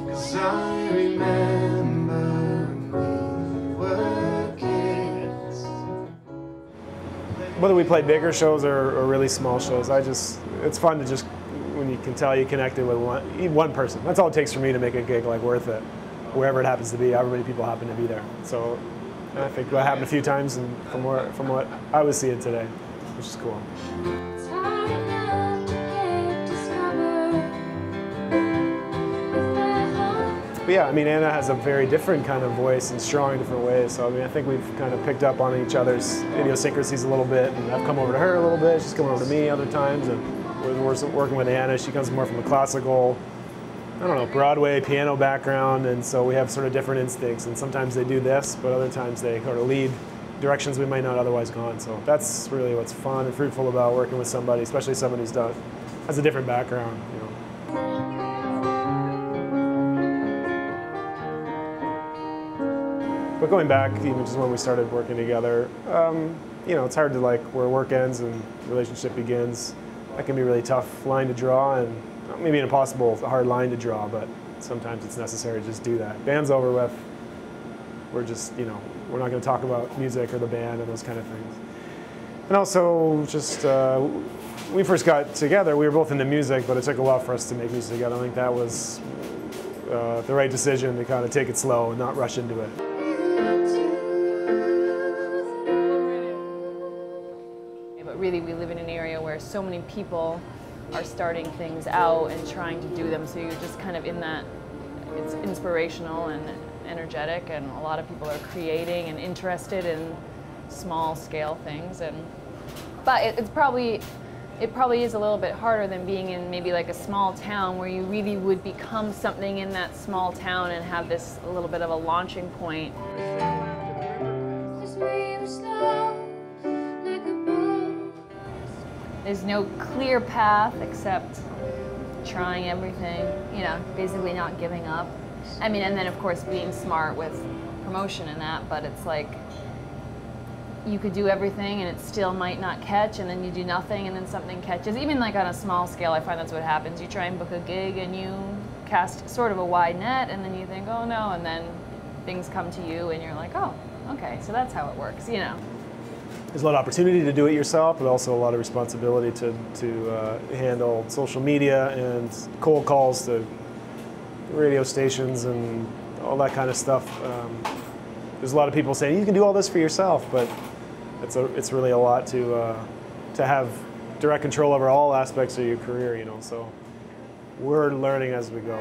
'Cause I remember we were kids. Whether we play bigger shows or really small shows, it's fun to just, when you can tell you connected with one person. That's all it takes for me to make a gig like worth it, wherever it happens to be. However many people happen to be there. So I think that happened a few times, and from what I was seeing today, which is cool. But yeah, I mean, Anna has a very different kind of voice and strong in different ways. So I mean, I think we've kind of picked up on each other's idiosyncrasies a little bit, and I've come over to her a little bit. She's come over to me other times, and we're working with Anna. She comes more from a classical, I don't know, Broadway piano background, and so we have sort of different instincts. And sometimes they do this, but other times they sort of lead directions we might not otherwise gone. So that's really what's fun and fruitful about working with somebody, especially someone who's has a different background. But going back, even just when we started working together, it's hard to where work ends and relationship begins. That can be a really tough line to draw, and maybe an impossible, hard line to draw, but sometimes it's necessary to just do that. Band's over with. We're just, we're not going to talk about music or the band and those kind of things. And also, just, when we first got together, we were both into music, but it took a while for us to make music together. I think that was the right decision, to kind of take it slow and not rush into it. But really, we live in an area where so many people are starting things out and trying to do them, so you're just kind of in that, it's inspirational and energetic, and a lot of people are creating and interested in small scale things, but it probably is a little bit harder than being in maybe like a small town, where you really would become something in that small town and have this a little bit of a launching point. There's no clear path except trying everything, basically not giving up. I mean, and then of course being smart with promotion and that, but it's like you could do everything and it still might not catch, and then you do nothing and then something catches. Even like on a small scale, I find that's what happens. You try and book a gig and you cast sort of a wide net, and then you think, oh no, and then things come to you and you're like, oh, okay, so that's how it works, There's a lot of opportunity to do it yourself, but also a lot of responsibility to handle social media and cold calls to radio stations and all that kind of stuff. There's a lot of people saying you can do all this for yourself, but it's really a lot to have direct control over all aspects of your career. So we're learning as we go.